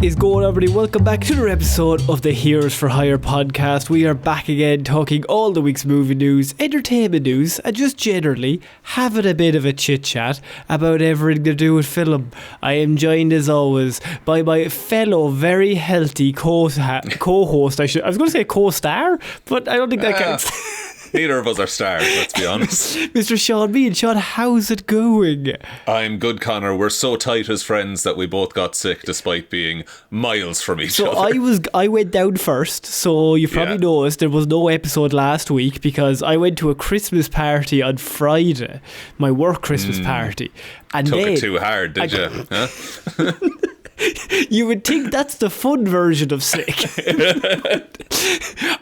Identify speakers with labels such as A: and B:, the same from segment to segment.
A: Is going on, everybody? Welcome back to another episode of the Heroes for Hire podcast. We are back again talking all the week's movie news, entertainment news, and just generally having a bit of a chit chat about everything to do with film. I am joined as always by my fellow very healthy co-host. I was going to say co-star, but I don't think that counts.
B: Neither of us are stars, let's be honest.
A: Mr. Sean Bean. Sean, how's it going?
B: I'm good, Conor. We're so tight as friends that we both got sick despite being miles from each other.
A: So I went down first, so you probably noticed there was no episode last week because I went to a Christmas party on Friday, my work Christmas party. And
B: Took it too hard, did you? Huh?
A: You would think that's the fun version of sick.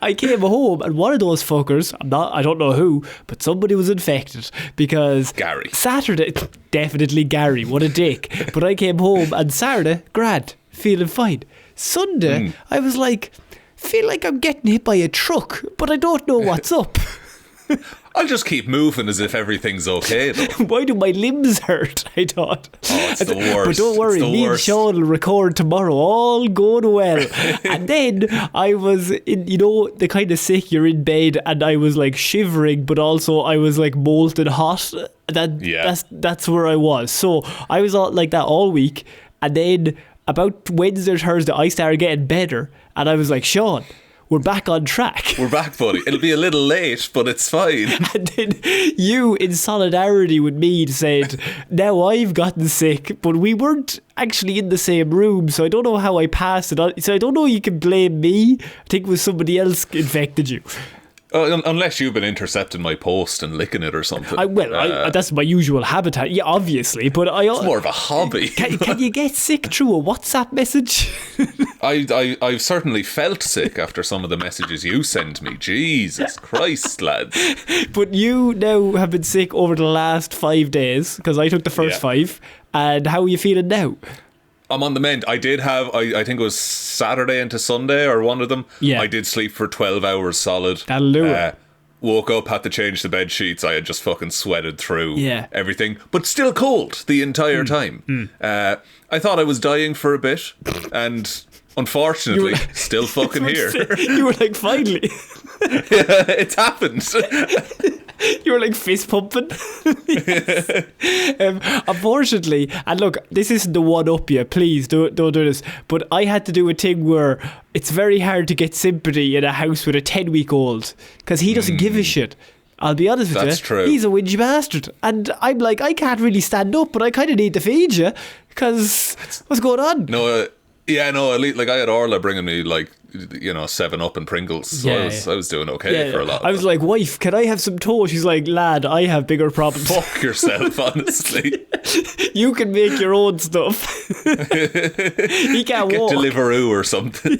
A: I came home and one of those fuckers, I don't know who, but somebody was infected because
B: Gary.
A: Saturday, definitely Gary, what a dick. But I came home and Saturday, grand, feeling fine. Sunday, I was like, feel like I'm getting hit by a truck, but I don't know what's up.
B: I'll just keep moving as if everything's okay, though.
A: Why do my limbs hurt? I thought.
B: Oh, it's the worst.
A: But don't worry, me and Sean will record tomorrow, all going well. And then I was in, the kind of sick, you're in bed, and I was like shivering, but also I was like molten hot. That's where I was. So I was all like that all week, and then about Wednesday or Thursday, I started getting better, and I was like, Sean, we're back on track.
B: We're back, buddy. It'll be a little late, but it's fine.
A: And then you, in solidarity with me, said, now I've gotten sick, but we weren't actually in the same room, so I don't know how I passed it on. So I don't know you can blame me. I think it was somebody else infected you.
B: Unless you've been intercepting my post and licking it or something.
A: That's my usual habitat. Yeah, obviously, but
B: it's more of a hobby.
A: Can you get sick through a WhatsApp message?
B: I've certainly felt sick after some of the messages you send me. Jesus Christ, lads. But
A: you now have been sick over the last 5 days, because I took the first 5. And how are you feeling now?
B: I'm on the mend. I did have, I think it was Saturday into Sunday or one of them. Yeah. I did sleep for 12 hours solid.
A: That'll do it.
B: Woke up, had to change the bed sheets. I had just fucking sweated through everything, but still cold the entire time. I thought I was dying for a bit, and unfortunately, still fucking here.
A: You were like, finally.
B: It's happened.
A: You were like fist pumping. Unfortunately, and look, this isn't the one up you, please don't do this, but I had to do a thing where it's very hard to get sympathy in a house with a 10-week-old because he doesn't give a shit. I'll be honest with you.
B: That's true.
A: He's a whingy bastard. And I'm like, I can't really stand up, but I kind of need to feed you because what's going on?
B: No, like I had Orla bringing me 7-Up and Pringles, so I was doing okay for a lot.
A: I was like, wife, can I have some toast? She's like, lad, I have bigger problems.
B: Fuck yourself, honestly.
A: You can make your own stuff. He can't walk.
B: Get Deliveroo or something.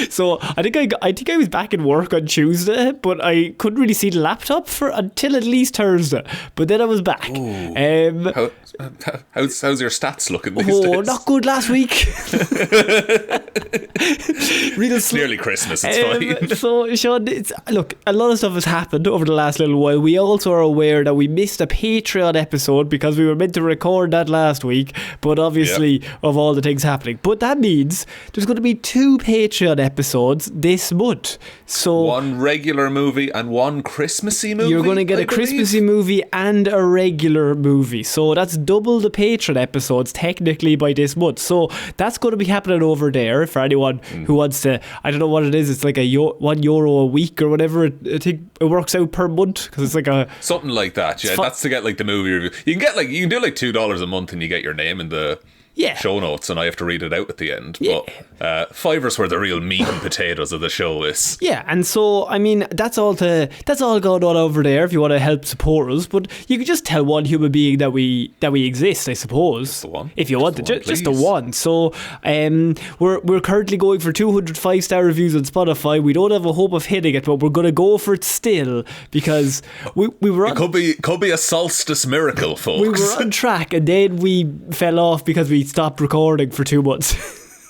A: So I think I was back in work on Tuesday, but I couldn't really see the laptop until at least Thursday. But then I was back.
B: How's your stats looking these days?
A: Oh, not good last week.
B: It's nearly Christmas, it's fine.
A: So Sean, look, a lot of stuff has happened over the last little while. We also are aware that we missed a Patreon episode because we were meant to record that last week, but obviously of all the things happening. But that means there's going to be 2 Patreon episodes this month. So
B: one regular movie and one Christmassy movie.
A: You're going to get a Christmassy movie and a regular movie. So that's double the Patreon episodes technically by this month. So that's going to be happening over there for anyone who wants to. I don't know what it is. It's like €1 a week or whatever. I think it works out per month because it's like
B: something like that. Yeah, that's to get like the movie review. You can do like $2 a month and you get your name in the show notes, and I have to read it out at the end. But $5 where the real meat and potatoes of the show is.
A: Yeah, and so I mean that's all going on over there if you want to help support us. But you could just tell one human being that we exist, I suppose.
B: Just the one.
A: If you want to, just the one. So we're currently going for 200 5-star reviews on Spotify. We don't have a hope of hitting it, but we're going to go for it still because we were.
B: It could be a solstice miracle, folks.
A: We were on track, and then we fell off because we stopped recording for 2 months.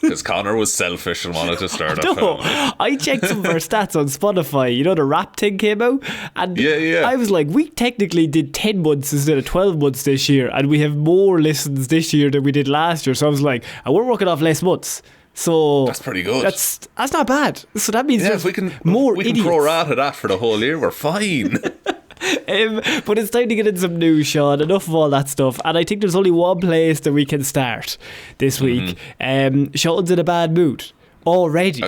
B: Because Conor was selfish and wanted to start a family.
A: I checked some of our stats on Spotify. You know, the rap thing came out. And I was like, we technically did 10 months instead of 12 months this year. And we have more listens this year than we did last year. So I was like, and we're working off less months. So
B: that's pretty good.
A: That's not bad. So that means
B: we can prorata that for the whole year. We're fine.
A: But it's time to get in some news, Sean. Enough of all that stuff. And I think there's only one place that we can start this week. Sean's in a bad mood already.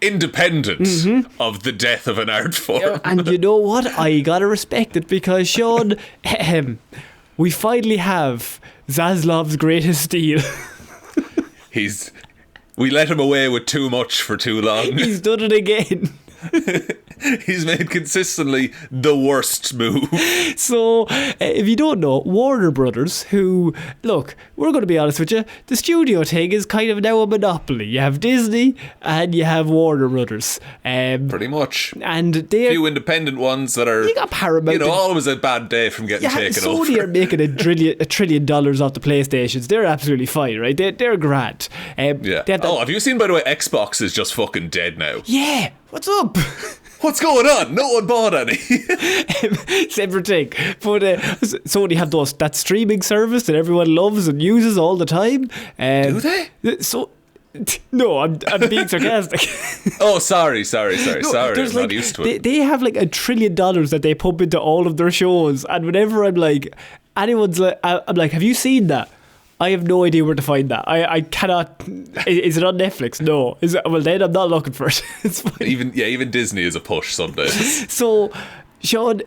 B: Independent of the death of an art form.
A: And you know what? I gotta respect it, because Sean, we finally have Zaslav's greatest steal.
B: We let him away with too much for too long.
A: He's done it again.
B: He's made consistently the worst move.
A: So, if you don't know, Warner Brothers, who, look, we're going to be honest with you, the studio thing is kind of now a monopoly. You have Disney and you have Warner Brothers.
B: Pretty much.
A: And they're...
B: few independent ones that are...
A: You got Paramount.
B: Always a bad day from getting taken over.
A: Sony are making $1 trillion off the PlayStations. They're absolutely fine, right? They're grand.
B: Have you seen, by the way, Xbox is just fucking dead now?
A: Yeah. What's up?
B: What's going on? No one bought any.
A: Separate thing. But Sony have that streaming service that everyone loves and uses all the time.
B: Do they?
A: So... No, I'm being sarcastic.
B: Oh, sorry. Sorry, I'm not used to it.
A: They have like $1 trillion that they pump into all of their shows. And whenever I'm like, I'm like, have you seen that? I have no idea where to find that. I cannot. Is it on Netflix? No. Is it? Well, then I'm not looking for it. It's fine.
B: Even Disney is a push some days.
A: So, Sean,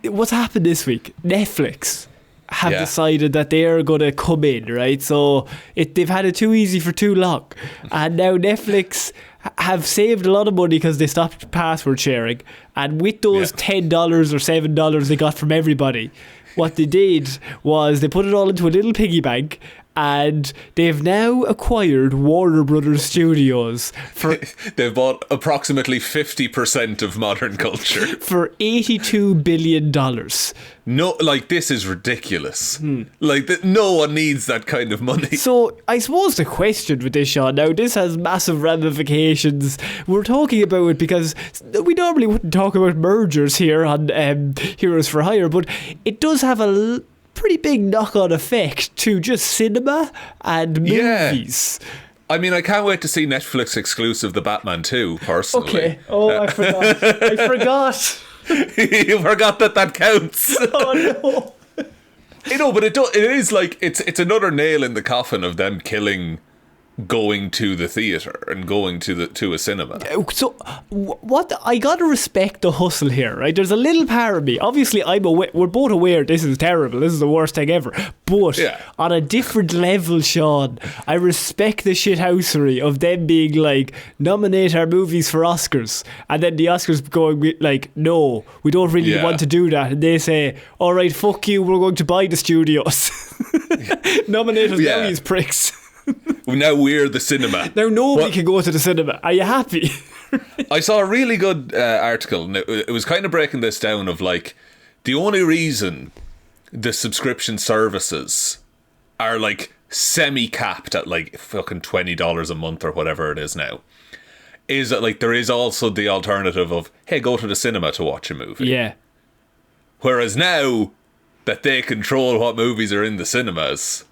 A: what's happened this week? Netflix have decided that they're going to come in, right? So they've had it too easy for too long, and now Netflix have saved a lot of money because they stopped password sharing. And with those $10 or $7 they got from everybody, what they did was they put it all into a little piggy bank, and they've now acquired Warner Brothers Studios for...
B: They've bought approximately 50% of modern culture.
A: For $82 billion.
B: No, this is ridiculous. No one needs that kind of money.
A: So, I suppose the question with this, Sean, now this has massive ramifications. We're talking about it because we normally wouldn't talk about mergers here on Heroes for Hire, but it does have a pretty big knock-on effect to just cinema and movies.
B: I mean, I can't wait to see Netflix exclusive The Batman 2, personally.
A: Okay. Oh, I forgot. I forgot.
B: You forgot that counts.
A: Oh, no.
B: But it is it's another nail in the coffin of them killing going to the theatre and going to a cinema.
A: So what I gotta respect the hustle here, right? There's a little part of me, obviously we're both aware this is terrible, this is the worst thing ever, but on a different level, Sean, I respect the shithousery of them being like, nominate our movies for Oscars, and then the Oscars going like, no, we don't really want to do that, and they say, alright, fuck you, we're going to buy the studios. Nominate us now, these pricks.
B: Now we're the cinema.
A: Now nobody can go to the cinema. Are you happy?
B: I saw a really good article, and it was kind of breaking this down of the only reason the subscription services are semi-capped at fucking $20 a month or whatever it is now is that there is also the alternative of, hey, go to the cinema to watch a movie.
A: Yeah.
B: Whereas now that they control what movies are in the cinemas,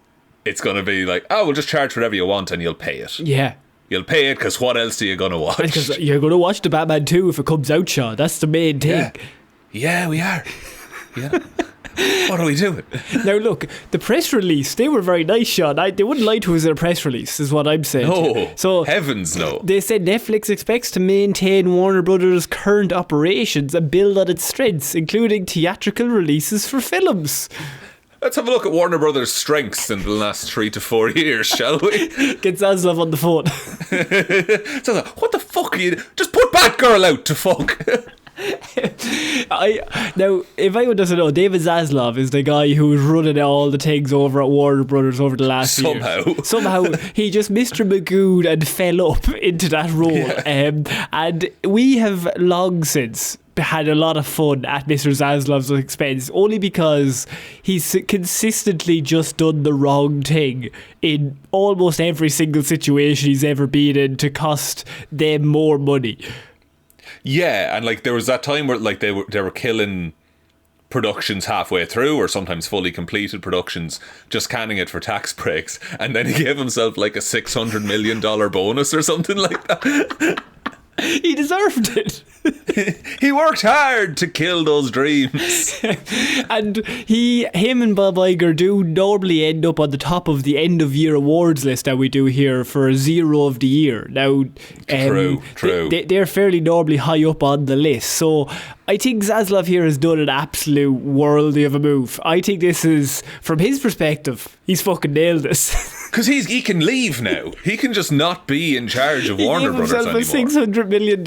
B: it's going to be we'll just charge whatever you want and you'll pay it.
A: Yeah.
B: You'll pay it because what else are you going to watch?
A: Because you're going to watch the Batman 2 if it comes out, Sean. That's the main thing.
B: Yeah, we are. Yeah. What are we doing?
A: Now look, the press release, they were very nice, Sean. They wouldn't lie to us in a press release, is what I'm saying.
B: No,
A: so
B: heavens no.
A: They said Netflix expects to maintain Warner Brothers' current operations and build on its strengths, including theatrical releases for films.
B: Let's have a look at Warner Brothers' strengths in the last 3 to 4 years, shall we?
A: Get Zaslav on the phone.
B: What the fuck are you... Just put Batgirl out to fuck.
A: Now, if anyone doesn't know, David Zaslav is the guy who was running all the things over at Warner Brothers over the last year. Somehow he just Mr. Magoo and fell up into that role. And we have long since had a lot of fun at Mr. Zaslav's expense, only because he's consistently just done the wrong thing in almost every single situation he's ever been in to cost them more money.
B: Yeah, and like there was that time where like they were killing productions halfway through, or sometimes fully completed productions, just canning it for tax breaks, and then he gave himself like a $600 million bonus or something like that.
A: He deserved it.
B: He worked hard to kill those dreams.
A: And him and Bob Iger do normally end up on the top of the end of year awards list that we do here for Zero of the Year. Now,
B: true.
A: They're fairly normally high up on the list. So I think Zaslav here has done an absolute worldie of a move. I think this is, from his perspective, he's fucking nailed this.
B: Because he can leave now. He can just not be in charge of Warner Brothers anymore.
A: He gave himself a $600 million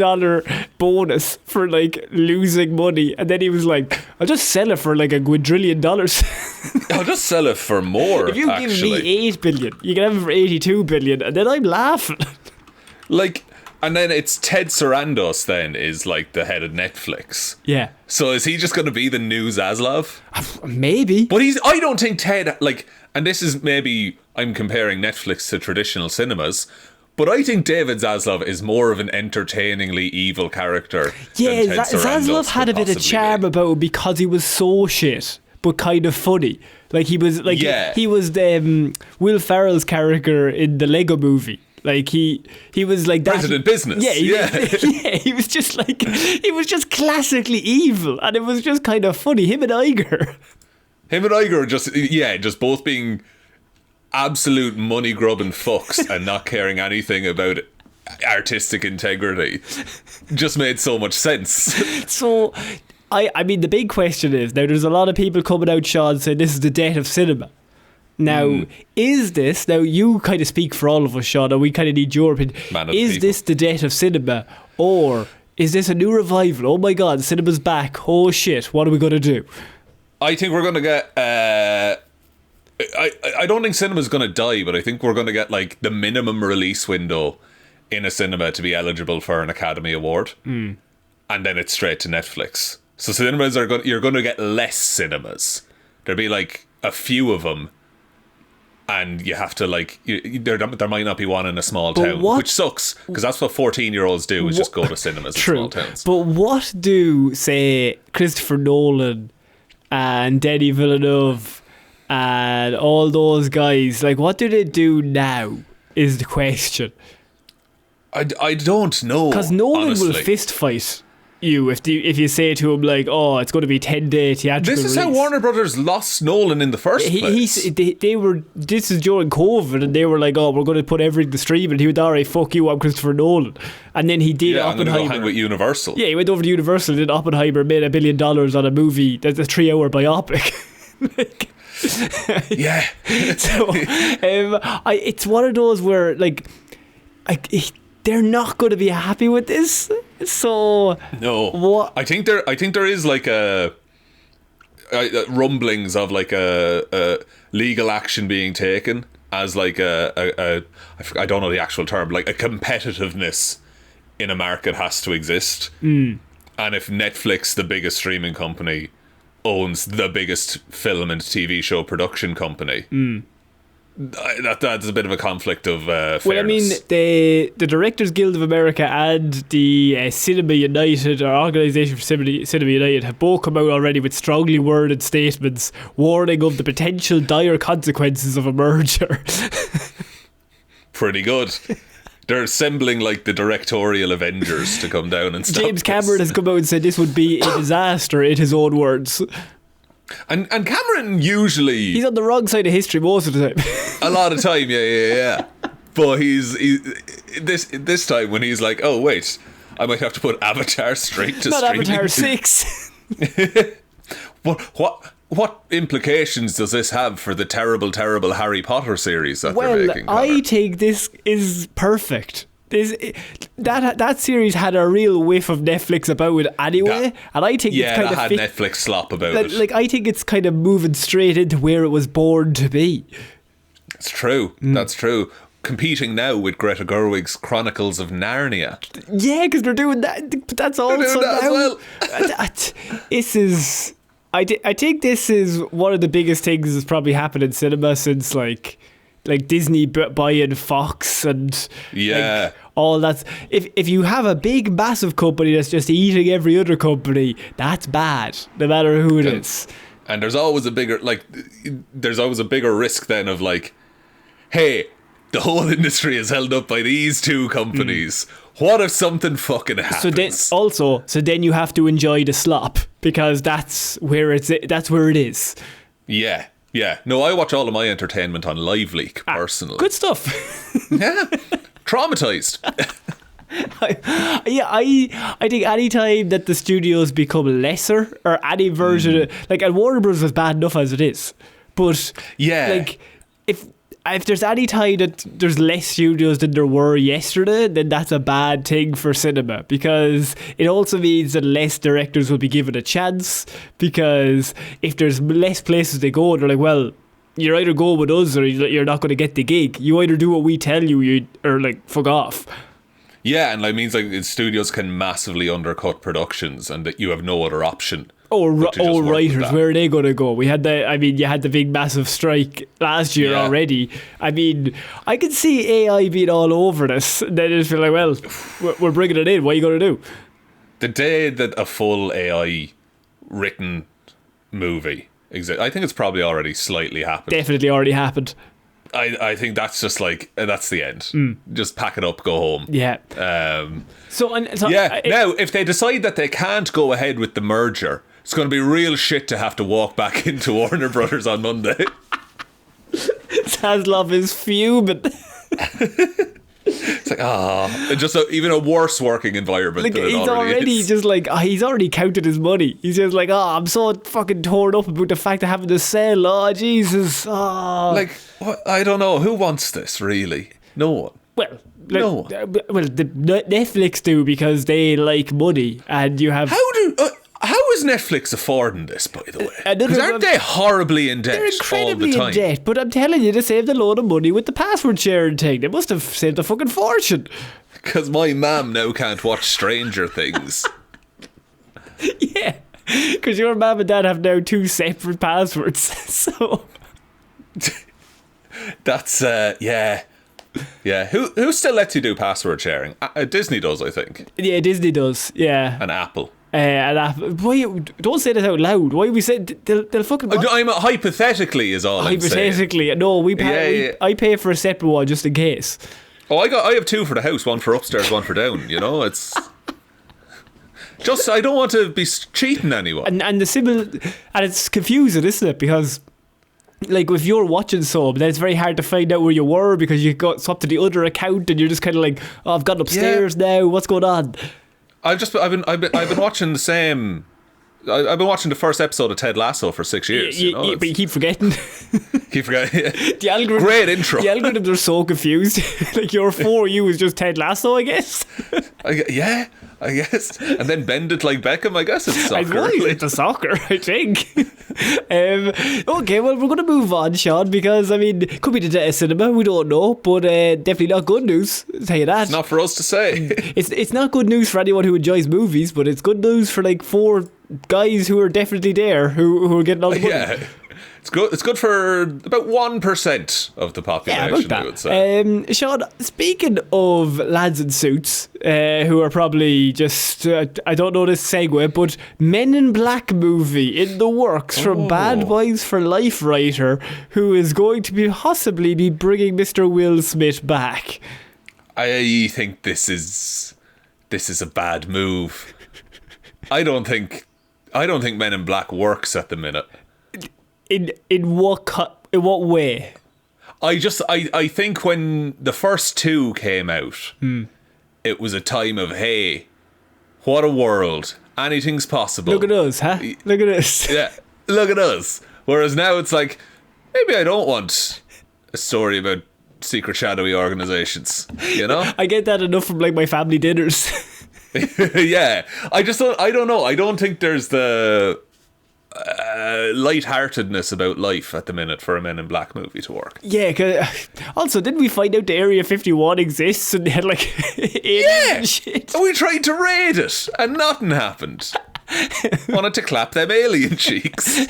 A: bonus for like losing money, and then he was like, I'll just sell it for like $1 quadrillion.
B: I'll just sell it for more.
A: If you give me $8 billion, you can have it for $82 billion, and then I'm laughing.
B: Like, and then it's Ted Sarandos then is like the head of Netflix.
A: Yeah.
B: So is he just going to be the new Zaslav?
A: Maybe.
B: But I don't think Ted, like, and this is maybe I'm comparing Netflix to traditional cinemas, but I think David Zaslav is more of an entertainingly evil character.
A: Yeah,
B: than Ted
A: Zaslav had a bit of charm about him because he was so shit, but kind of funny. Like he was like he was the Will Ferrell's character in the Lego Movie. Like he was like that.
B: President Business.
A: Yeah, he was just like, he was just classically evil, and it was just kind of funny. Him and Iger just both being absolute money grubbing fucks and not caring anything about artistic integrity just made so much sense. So I mean the big question is, now there's a lot of people coming out, Sean, saying this is the death of cinema. Now, is this, now you kind of speak for all of us, Sean, and we kind of need your opinion. Is this the death of cinema, or is this a new revival? Oh my God, cinema's back. Oh shit, what are we going to do?
B: I think we're going to get... I don't think cinema's going to die, but I think we're going to get like the minimum release window in a cinema to be eligible for an Academy Award. And then it's straight to Netflix. So cinemas you're going to get less cinemas. There'll be like a few of them. And you have to like, there might not be one in a small town, which sucks, because that's what 14-year-olds do, is just go to cinemas in small towns.
A: But what do, say, Christopher Nolan and Denis Villeneuve and all those guys, like, what do they do now is the question.
B: I don't know,
A: because Nolan
B: honestly
A: will fist fight you if you say to him like, oh, it's going to be 10-day theatrical
B: This is
A: release.
B: how Warner Brothers lost Nolan in the first place.
A: They were, this is during COVID, and they were like, oh, we're going to put everything to stream, and he went, alright, fuck you, I'm Christopher Nolan. And then he did Oppenheimer.
B: I'm going to go hang with Universal.
A: Yeah, he went over to Universal, and then Oppenheimer made $1 billion on a movie that's a 3-hour biopic.
B: Yeah.
A: So it's one of those where like they're not going to be happy with this. So
B: no,
A: what?
B: I think there is like a rumblings of like a legal action being taken as like I don't know the actual term, like a competitiveness in a market has to exist. And if Netflix, the biggest streaming company, owns the biggest film and TV show production company, that's a bit of a conflict of fairness.
A: Well, I mean, the Directors Guild of America and the Cinema United, or Organisation for Cinema United, have both come out already with strongly worded statements warning of the potential dire consequences of a merger.
B: Pretty good. They're assembling like the directorial Avengers to come down and stop
A: James Cameron has come out and said this would be a disaster, in his own words.
B: And Cameron usually...
A: He's on the wrong side of history most of the time.
B: A lot of time, yeah. But he's this time when he's like, oh wait, I might have to put Avatar straight to
A: Not
B: streaming.
A: Avatar 6.
B: What implications does this have for the terrible Harry Potter series that they're making?
A: Well, I think this is perfect. That series had a real whiff of Netflix about it anyway, and I think it's kind of
B: had Netflix slop about it.
A: Like, I think it's kind of moving straight into where it was born to be.
B: It's true. That's true. competing now with Greta Gerwig's Chronicles of Narnia.
A: Yeah, because they're doing that. But that's also
B: that
A: now.
B: well.
A: This is. I think this is one of the biggest things that's probably happened in cinema since like Disney buying Fox and like, all that. If you have a big massive company that's just eating every other company, that's bad, no matter who it is.
B: And there's always a bigger risk then of like, hey, the whole industry is held up by these two companies. What if something fucking happens?
A: So then you have to enjoy the slop because that's where it is.
B: Yeah. No, I watch all of my entertainment on LiveLeak personally.
A: Good stuff.
B: Yeah. Traumatized.
A: I think any time that the studios become lesser or any version of, like, and Warner Bros. Was bad enough as it is, but like if there's any time that there's less studios than there were yesterday, then that's a bad thing for cinema, because it also means that less directors will be given a chance, because if there's less places they go, they're like, well, you're either go with us or you're not going to get the gig. You either do what we tell you or like fuck off. Yeah,
B: and it means like studios can massively undercut productions and that you have no other option.
A: Writers, where are they going to go? You had the big massive strike last year already. I mean, I can see AI being all over this. They just feel like, well, we're bringing it in. What are you going to do?
B: The day that a full AI written movie exists, I think it's probably already slightly happened.
A: Definitely already happened.
B: I think that's just like, that's the end. Just pack it up, go home.
A: Yeah.
B: Now, if they decide that they can't go ahead with the merger, it's going to be real shit to have to walk back into Warner Brothers on Monday.
A: Zaslav is fuming.
B: It's like, just even a worse working environment than it already is.
A: Just like, he's already counted his money. He's just like, I'm so fucking torn up about the fact of having to sell. Oh, Jesus.
B: Like, what? I don't know. Who wants this, really? No one.
A: Well, the Netflix do, because they like money, and you have...
B: How is Netflix affording this, by the way? Because aren't they horribly in debt all the time?
A: They're incredibly in debt, but I'm telling you, they saved a load of money with the password sharing thing. They must have saved a fucking fortune.
B: Because my mum now can't watch Stranger Things.
A: Yeah, because your mum and dad have now 2 separate passwords. So
B: that's yeah. Who still lets you do password sharing? Disney does, I think.
A: Yeah, Disney does. Yeah,
B: and Apple.
A: Why don't say this out loud? Why we say they'll fucking...
B: I'm hypothetically is all
A: hypothetically. No, we pay. I pay for a separate one just in case.
B: Oh, I have 2 for the house, one for upstairs, one for down. You know, it's just, I don't want to be cheating anyone.
A: And the symbol, and it's confusing, isn't it? Because, like, if you're watching some, then it's very hard to find out where you were, because you got swapped to the other account, and you're just kind of like, I've gone upstairs now. What's going on?
B: I've been watching the same. I've been watching the first episode of Ted Lasso for 6 years.
A: But you keep forgetting. The algorithm,
B: great intro.
A: The algorithms are so confused. Like, your For You is just Ted Lasso, I guess.
B: I guess. And then bend it like Beckham. I guess it's soccer.
A: It's soccer, I think. Okay, well, we're going to move on, Sean, because, I mean, it could be the death of cinema, we don't know, but definitely not good news, I'll tell you that.
B: It's not for us to say.
A: It's not good news for anyone who enjoys movies, but it's good news for, like, 4 guys who are definitely there, who are getting all the money. Yeah.
B: It's good for about 1% of the population, I would say.
A: Sean, speaking of lads in suits, who are probably just, I don't know this segue, but Men in Black movie in the works from Bad Boys for Life writer, who is going to possibly be bringing Mr. Will Smith back.
B: I think this is a bad move. I don't think Men in Black works at the minute.
A: In what way?
B: I think when the first 2 came out, it was a time of, hey, what a world, anything's possible.
A: Look at us, huh? Look at us.
B: Yeah, look at us. Whereas now it's like, maybe I don't want a story about secret shadowy organizations, you know?
A: I get that enough from, like, my family dinners.
B: Yeah, I don't know. I don't think there's the lightheartedness about life at the minute for a Men in Black movie to work.
A: Yeah, 'cause, also, didn't we find out the Area 51 exists and they had like aliens and shit?
B: We tried to raid it and nothing happened. Wanted to clap them alien cheeks.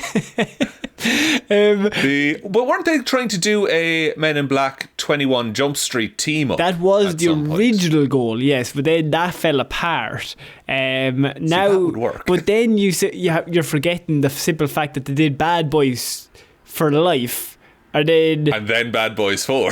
B: But weren't they trying to do a Men in Black 21 Jump Street team up?
A: That was the original goal, yes, but then that fell apart. Now,
B: that would work.
A: But then you're forgetting the simple fact that they did Bad Boys for Life. And then
B: Bad Boys 4.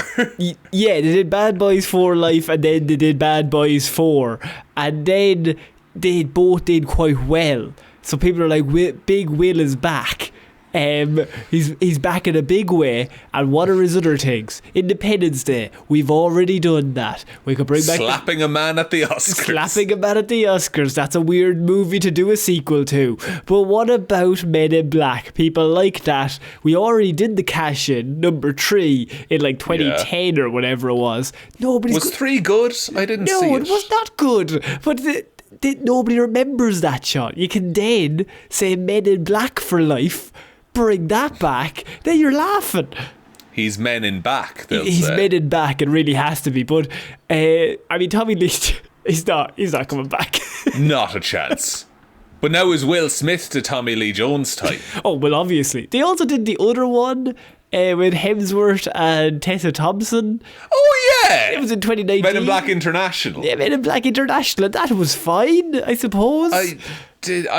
A: Yeah, they did Bad Boys 4 Life, and then they did Bad Boys 4. And then they both did quite well. So people are like, Big Will is back. He's back in a big way. And what are his other things? Independence Day, we've already done that. We could bring back
B: slapping a man at the Oscars.
A: That's a weird movie to do a sequel to. But what about Men in Black? People like that. We already did the cash in number 3 in like 2010 or whatever it was.
B: Was 3 good? I didn't see it.
A: No, it was not good. But nobody remembers that shot. You can then say Men in Black for Life, bring that back, then you're laughing.
B: He's Men in Back,
A: He's
B: say.
A: Men in Back, and really has to be. But I mean, Tommy Lee, he's not coming back.
B: Not a chance. But now is Will Smith to Tommy Lee Jones type?
A: Oh, well, obviously. They also did the other one with Hemsworth and Tessa Thompson.
B: Oh yeah,
A: it was in 2019.
B: Men in Black International.
A: Yeah, Men in Black International, and that was fine, I suppose.
B: I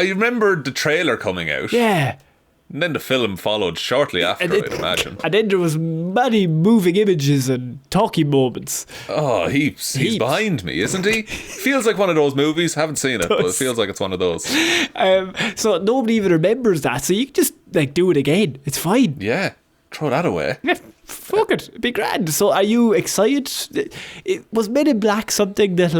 B: remember the trailer coming out.
A: Yeah.
B: And then the film followed shortly after, I'd imagine.
A: And then there was many moving images and talking moments.
B: Oh, heaps. He's behind me, isn't he? Feels like one of those movies. Haven't seen it, but it feels like it's one of those.
A: So nobody even remembers that. So you can just do it again. It's fine.
B: Yeah. Throw that away.
A: Yeah, fuck it. It'd be grand. So are you excited? Was Men in Black something that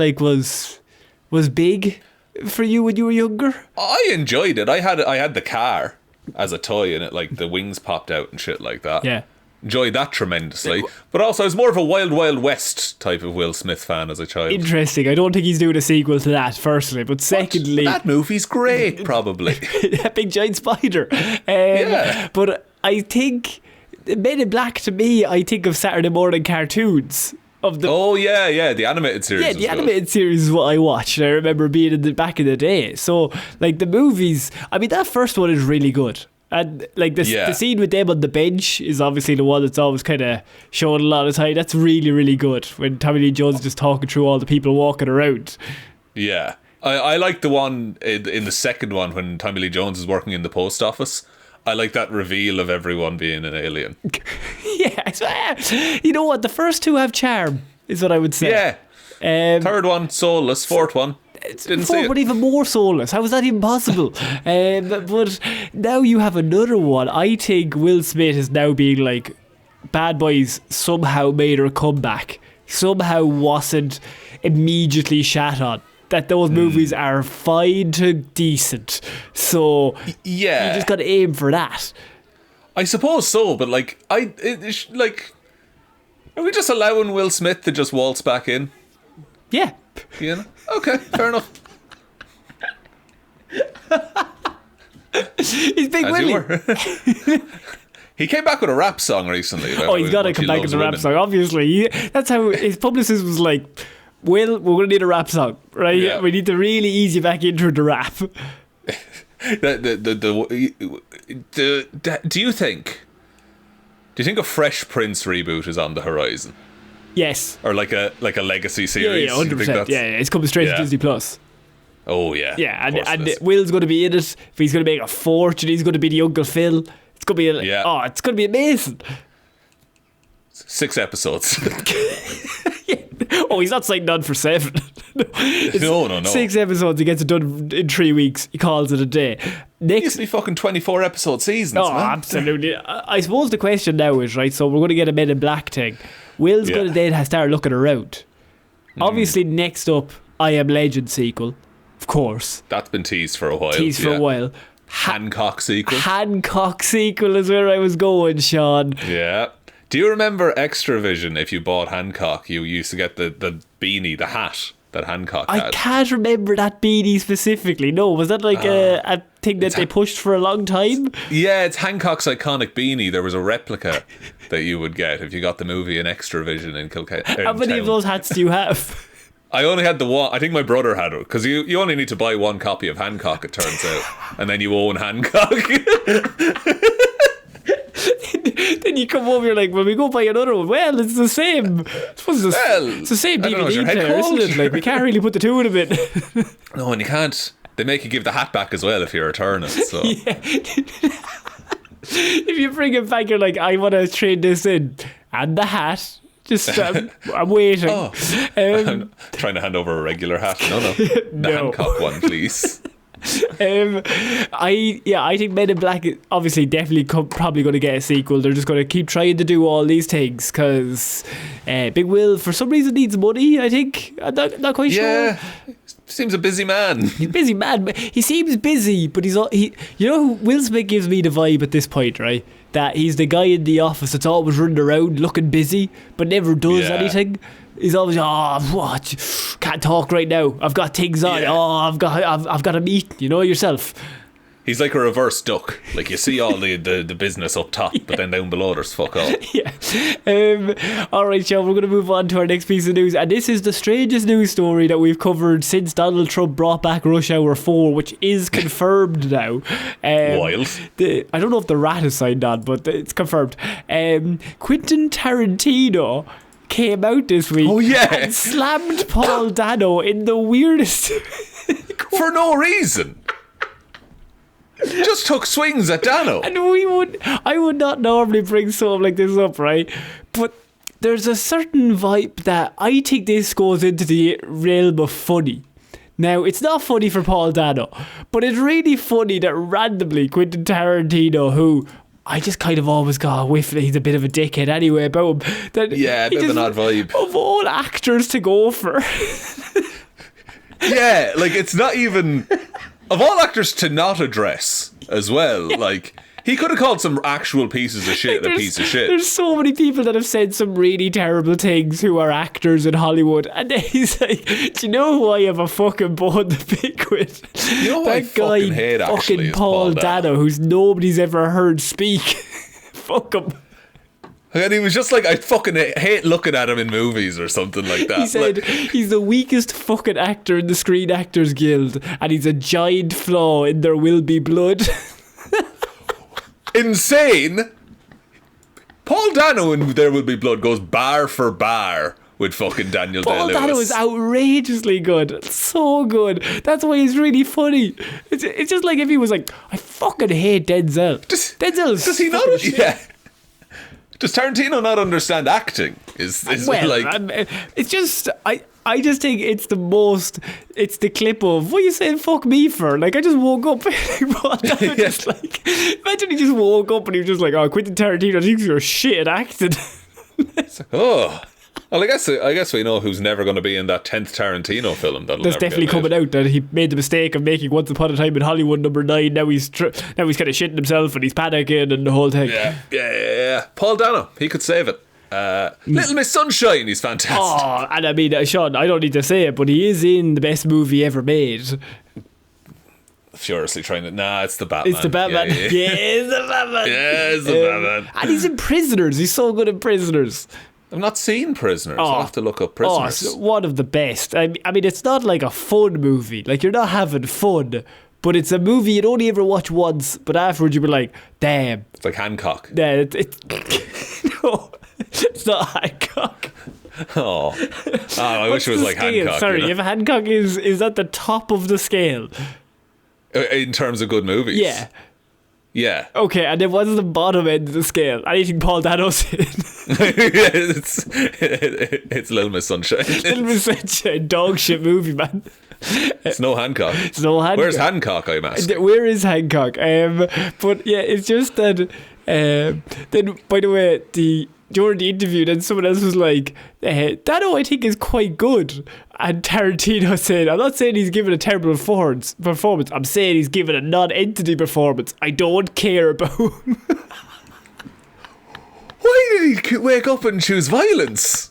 A: was big for you when you were younger?
B: I enjoyed it. I had the car as a toy and it, like, the wings popped out and shit like that.
A: Yeah.
B: Enjoyed that tremendously. But also I was more of a Wild Wild West type of Will Smith fan as a child.
A: Interesting. I don't think he's doing a sequel to that, firstly. But secondly,
B: that movie's great, probably.
A: That big giant spider.
B: Yeah.
A: But I think Men in Black, to me, I think of Saturday morning cartoons.
B: The animated series.
A: Yeah, the animated series is what I watched. I remember being back in the day. So, like, the movies, I mean, that first one is really good. And, like, the scene with them on the bench is obviously the one that's always kind of shown a lot of time. That's really, really good. When Tommy Lee Jones is just talking through all the people walking around.
B: Yeah. I like the one in the second one when Tommy Lee Jones is working in the post office. I like that reveal of everyone being an alien.
A: Yeah, you know what? The first two have charm, is what I would say.
B: Yeah. Third one, soulless. Fourth one, didn't see it.
A: But even more soulless. How is that even possible? But now you have another one. I think Will Smith is now being like, Bad Boys somehow made her comeback. Somehow wasn't immediately shat on. That those movies are fine to decent. So
B: yeah,
A: you just got to aim for that.
B: I suppose so, but are we just allowing Will Smith to just waltz back in?
A: Yeah.
B: You know? Okay, fair enough.
A: He's Big Willie.
B: He came back with a rap song recently.
A: He's got to come back with a rap song, obviously. That's how his publicist was like, Will, we're going to need a rap song, right? Yeah. We need to really ease you back into the rap.
B: Do you think a Fresh Prince reboot is on the horizon?
A: Yes.
B: Or like a legacy series?
A: Yeah, 100%. Yeah, it's coming straight to Disney Plus.
B: Oh, yeah.
A: Yeah, and Will's going to be in it. If he's going to make a fortune, he's going to be the Uncle Phil. It's going to be it's going to be amazing.
B: 6 episodes.
A: He's not signed on for 7.
B: No.
A: 6 episodes, he gets it done in 3 weeks. He calls it a day.
B: It used to be fucking 24 episode seasons, man.
A: Absolutely. I suppose the question now is, right, so we're going to get a Men in Black thing. Will's going to then start looking around. Obviously, next up, I Am Legend sequel, of course.
B: That's been teased for a while. Hancock sequel.
A: Hancock sequel is where I was going, Sean.
B: Yeah. Do you remember Extravision? If you bought Hancock, you used to get the beanie, the hat that Hancock
A: I
B: had.
A: can't remember that beanie specifically. No, was that like a thing that they pushed for a long time?
B: Yeah, it's Hancock's iconic beanie. There was a replica that you would get if you got the movie in Extra Vision in Kilkenny.
A: How many of those hats do you have?
B: I only had the one. I think my brother had it, because you only need to buy one copy of Hancock, it turns out, and then you own Hancock.
A: Then you come over, you're like, well, we go buy another one. Well, it's the same. It's the same DVD player, isn't it? Like, we can't really put the two in a bit.
B: No, and you can't. They make you give the hat back as well if you return it. So.
A: Yeah. If you bring it back, you're like, I want to trade this in. And the hat. Just, I'm waiting.
B: I'm trying to hand over a regular hat. No. The Hancock one, please.
A: I think Men in Black is obviously definitely probably going to get a sequel. They're just going to keep trying to do all these things because Big Will for some reason needs money. I think I'm not quite sure.
B: Yeah, seems a busy man.
A: He's a busy man, but he seems busy. But you know who Will Smith gives me the vibe at this point, right? That he's the guy in the office that's always running around looking busy but never does anything. He's always what? Can't talk right now. I've got things on.
B: Yeah.
A: I've got a meeting. You know yourself.
B: He's like a reverse duck. Like, you see all the business up top, but then down below there's fuck all.
A: Yeah. Alright, Sean, we're going to move on to our next piece of news, and this is the strangest news story that we've covered since Donald Trump brought back Rush Hour 4, which is confirmed now.
B: Wild.
A: I don't know if the rat is signed on, but it's confirmed. Quentin Tarantino came out this week and slammed Paul Dano in the weirdest...
B: For no reason. Just took swings at Dano.
A: And I would not normally bring something like this up, right? But there's a certain vibe that I think this goes into the realm of funny. Now, it's not funny for Paul Dano, but it's really funny that randomly Quentin Tarantino, who I just kind of always got a whiff that he's a bit of a dickhead anyway about him. That
B: a bit of an odd vibe.
A: Of all actors to go for.
B: Yeah, like, it's not even... Of all actors to not address as well, like, he could have called some actual pieces of shit a piece of shit.
A: There's so many people that have said some really terrible things who are actors in Hollywood, and then he's like, do you know who I have a fucking bone to pick with?
B: You know what I fucking hate, actually,
A: fucking Paul Dano, who's nobody's ever heard speak. Fuck him.
B: And he was just like, I fucking hate looking at him in movies or something like that.
A: He said he's the weakest fucking actor in the Screen Actors Guild, and he's a giant flaw in There Will Be Blood.
B: Insane. Paul Dano in There Will Be Blood goes bar for bar with fucking Daniel Day-Lewis.
A: Paul Dano is outrageously good. So good. That's why he's really funny. It's just like if he was like, I fucking hate Denzel.
B: Does he not? Yeah. Does Tarantino not understand acting? It's
A: just I just think it's the clip of, what are you saying fuck me for? Like, I just woke up just like, imagine he just woke up and he was just like, oh, Quentin Tarantino thinks you're shit at acting.
B: Oh. Well, I guess we know who's never going to be in that 10th Tarantino film. That's
A: definitely coming out, that he made the mistake of making Once Upon a Time in Hollywood #9. Now he's kind of shitting himself and he's panicking and the whole thing.
B: Yeah. Paul Dano, he could save it. Little Miss Sunshine, he's fantastic.
A: Oh, and I mean, Sean, I don't need to say it, but he is in the best movie ever made.
B: Furiously trying to... Nah, it's the Batman.
A: It's the Batman. Yeah, it's the Batman.
B: Yeah, it's the Batman.
A: And he's in Prisoners. He's so good in Prisoners.
B: I've not seen Prisoners. I'll have to look up Prisoners.
A: It's one of the best. I mean, it's not like a fun movie. Like, you're not having fun, but it's a movie you'd only ever watch once, but afterwards you'd be like, damn.
B: It's like Hancock.
A: Yeah, no, it's not Hancock.
B: Oh, I wish it was like
A: scale?
B: Hancock.
A: Sorry,
B: you know?
A: if Hancock is at the top of the scale.
B: In terms of good movies?
A: Yeah.
B: Yeah.
A: Okay, and then what's the bottom end of the scale? Anything Paul Dano's in?
B: It's Little Miss Sunshine.
A: Little Miss Sunshine, dog shit movie, man.
B: It's no Hancock. Where's Hancock, I'm asking?
A: Where is Hancock? But yeah, it's just that. Then, by the way, during the interview, then someone else was like, Dano, I think, is quite good. And Tarantino said, I'm not saying he's given a terrible performance. I'm saying he's given a non-entity performance. I don't care about him.
B: Why did he wake up and choose violence?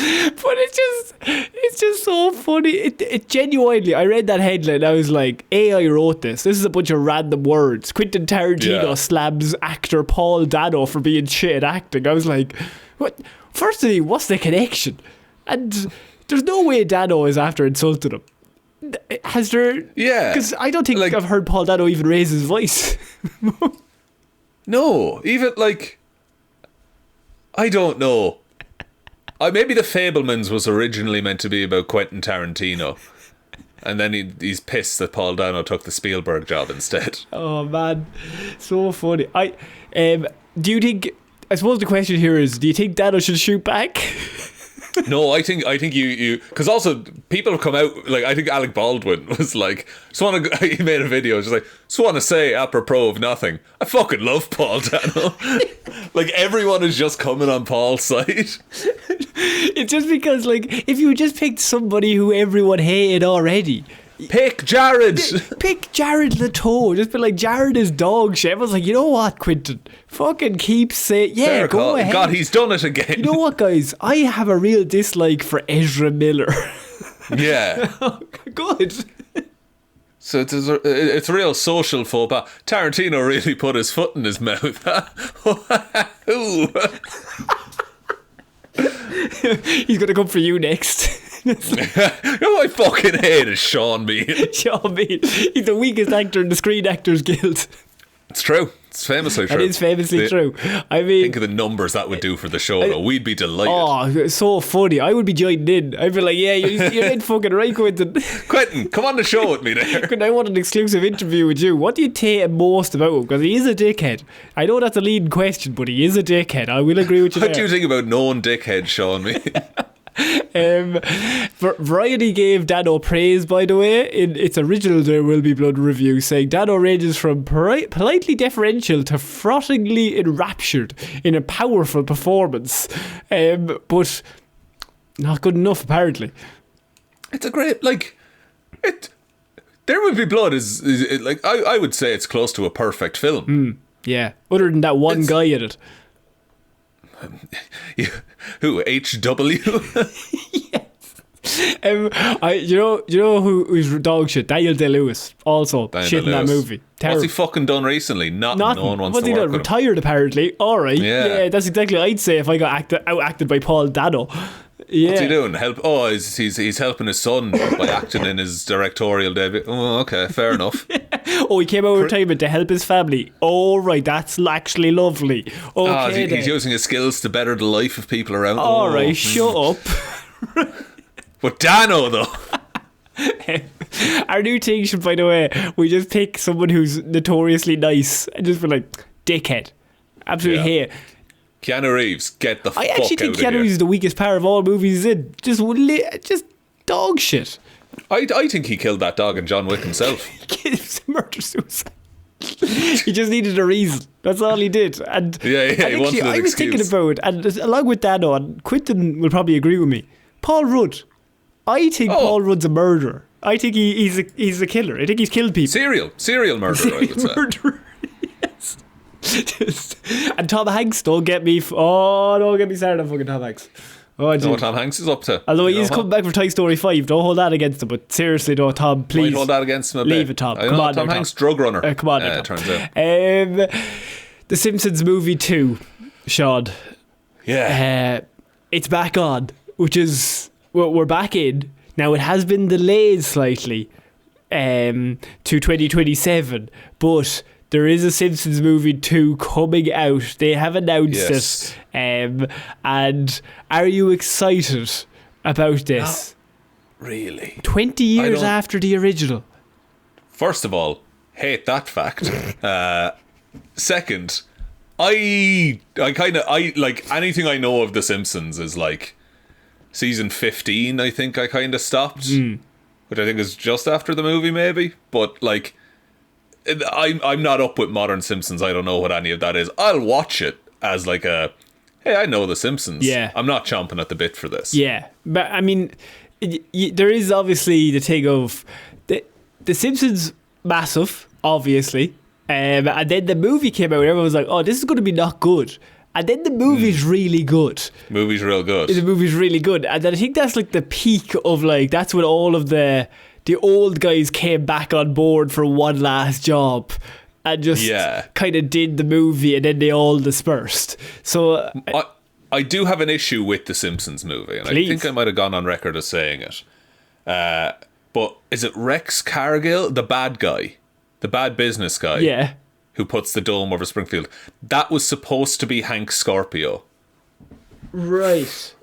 A: it's just so funny. It genuinely, I read that headline, I was like, AI wrote this. This is a bunch of random words. Quentin Tarantino slabs actor Paul Dano for being shit at acting. I was like, what? Firstly, what's the connection? And there's no way Dano is after insulting him. Has there?
B: Yeah.
A: Because I don't think I've heard Paul Dano even raise his voice.
B: No, even I don't know. Maybe The Fabelmans was originally meant to be about Quentin Tarantino, and then he's pissed that Paul Dano took the Spielberg job instead.
A: Oh man, so funny. Do you think? I suppose the question here is: do you think Dano should shoot back?
B: No, I think you because also people have come out, like I think Alec Baldwin was like, he made a video just like, just want to say apropos of nothing, I fucking love Paul Dano. Like everyone is just coming on Paul's side.
A: It's just because if you just picked somebody who everyone hated already.
B: Pick Jared.
A: Pick Jared Leto. Just be like, Jared is dog shit. Everyone's like, you know what, Quentin? Fucking keep saying, yeah, go ahead.
B: God, he's done it again.
A: You know what, guys? I have a real dislike for Ezra Miller.
B: Yeah.
A: Good.
B: So it's a real social faux pas. Tarantino really put his foot in his mouth. Ooh.
A: He's going to come for you next.
B: You know I fucking hate is Sean Bean.
A: Sean Bean. He's the weakest actor in the Screen Actors Guild.
B: It's true. It's famously true.
A: It is famously true. I mean,
B: think of the numbers that would do for the show, though. We'd be delighted.
A: Oh, so funny. I would be joining in. I'd be like, yeah, you're in fucking right, Quentin.
B: Quentin, come on the show with me there.
A: Quentin, I want an exclusive interview with you. What do you take most about him? Because he is a dickhead. I know that's a leading question, but he is a dickhead. I will agree with you
B: What
A: there.
B: do you think about known dickhead, Sean Bean?
A: Variety gave Dano praise, by the way, in its original There Will Be Blood review, saying Dano ranges from politely deferential to frothingly enraptured in a powerful performance, but not good enough apparently.
B: It's a great There Will Be Blood is I would say it's close to a perfect film.
A: Yeah, other than that one guy in it.
B: Who? HW?
A: Yes. You know who's dog shit? Daniel Day-Lewis also shit in that movie. Terrible.
B: What's he fucking done recently? Nothing. No one wants to work with him.
A: Retired apparently. Alright. Yeah, that's exactly what I'd say if I got out-acted by Paul Dano. Yeah.
B: What's he doing? He's helping his son by acting in his directorial debut. Oh, okay, fair enough.
A: Oh, he came out of retirement to help his family. Oh, right, that's actually lovely. Okay,
B: he's using his skills to better the life of people around.
A: All right, shut up.
B: But Dano, though.
A: Our new thing should, by the way, we just pick someone who's notoriously nice and just be like, dickhead. Absolutely hate.
B: Keanu Reeves, get the fuck out of here. I
A: actually think Keanu Reeves is the weakest part of all movies he's in. Just dog shit.
B: I think he killed that dog and John Wick himself.
A: He was a murder-suicide. He just needed a reason. That's all he did. And
B: he wanted an
A: I was thinking about, and along with Dano, and Quentin will probably agree with me, Paul Rudd. I think Paul Rudd's a murderer. I think he's a killer. I think he's killed people.
B: Serial murderer, I would say.
A: Murderer. Yes. And Tom Hanks, don't get me started on fucking Tom Hanks.
B: What Tom Hanks is up to.
A: Although he's coming back for Toy Story 5, don't hold that against him. But seriously, no, Tom, please.
B: Might hold that against him a bit.
A: Leave it, Tom. Come on,
B: Tom Hanks, drug runner.
A: Come on,
B: it turns out.
A: The Simpsons movie 2, Sean.
B: Yeah.
A: It's back on, which is we're back in. Now it has been delayed slightly to 2027, but there is a Simpsons movie 2 coming out. They have announced it. And are you excited about this?
B: Not really.
A: 20 years after the original.
B: First of all, hate that fact. Second, I like anything I know of The Simpsons is like season 15, I think I kind of stopped. Which I think is just after the movie maybe. But like, I'm not up with modern Simpsons. I don't know what any of that is. I'll watch it as like a, hey, I know The Simpsons.
A: Yeah.
B: I'm not chomping at the bit for this.
A: Yeah. But I mean, there is obviously the thing of the Simpsons massive, obviously. And then the movie came out and everyone was like, oh, this is going to be not good. And then the movie's really good.
B: Movie's real good.
A: The movie's really good. And then I think that's like the peak of like, that's when all of the old guys came back on board for one last job and just kind of did the movie, and then they all dispersed. So
B: I do have an issue with the Simpsons movie, and
A: Please.
B: I think I might have gone on record as saying it. But is it Rex Cargill, the bad guy, the bad business guy?
A: Yeah.
B: Who puts the dome over Springfield? That was supposed to be Hank Scorpio.
A: Right.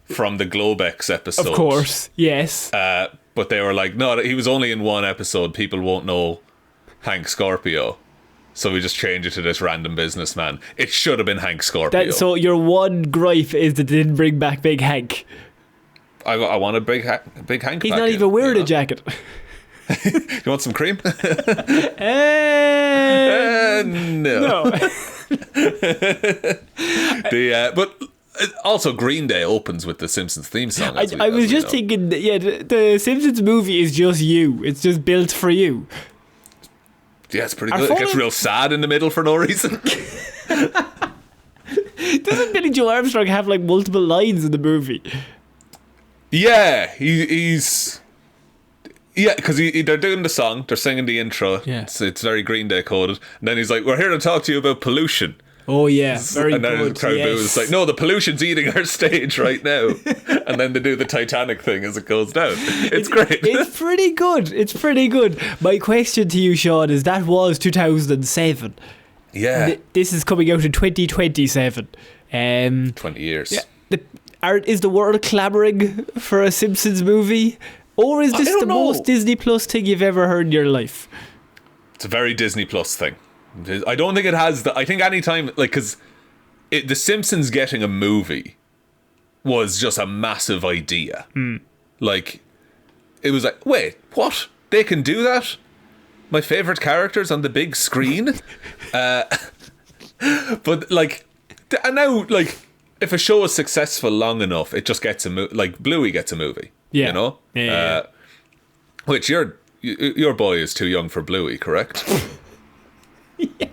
B: From the Globex episode.
A: Of course, yes.
B: But they were like, no, he was only in one episode. People won't know Hank Scorpio. So we just changed it to this random businessman. It should have been Hank Scorpio.
A: So your one gripe is that they didn't bring back Big Hank.
B: I want a Big Hank.
A: He's
B: back
A: not
B: in,
A: even wearing a jacket.
B: You want some cream?
A: No.
B: But also Green Day opens with the Simpsons theme song.
A: I was just thinking that, the Simpsons movie is just you. It's just built for you.
B: Yeah, it's pretty good. It gets real sad in the middle for no reason.
A: Doesn't Billy Joe Armstrong have like multiple lines in the movie?
B: Yeah, he's... Yeah, because they're doing the song, they're singing the intro.
A: Yeah.
B: It's very Green Day coded. And then he's like, we're here to talk to you about pollution.
A: Oh, yeah, very
B: and then
A: good.
B: the crowd boos. It's like, no, the pollution's eating our stage right now. And then they do the Titanic thing as it goes down. It's great.
A: It's pretty good. It's pretty good. My question to you, Sean, is that was 2007.
B: Yeah.
A: This is coming out in 2027.
B: 20 years.
A: Yeah. Is the world clamouring for a Simpsons movie? Or is this the most Disney Plus thing you've ever heard in your life?
B: It's a very Disney Plus thing. I don't think it has I think anytime, like, because the Simpsons getting a movie was just a massive idea. Like, it was like, wait, what? They can do that? My favourite characters on the big screen? But, like, and now, like, if a show is successful long enough, it just gets a movie. Like, Bluey gets a movie.
A: Yeah.
B: You know?
A: Yeah.
B: Which your boy is too young for Bluey, correct?
A: Yeah.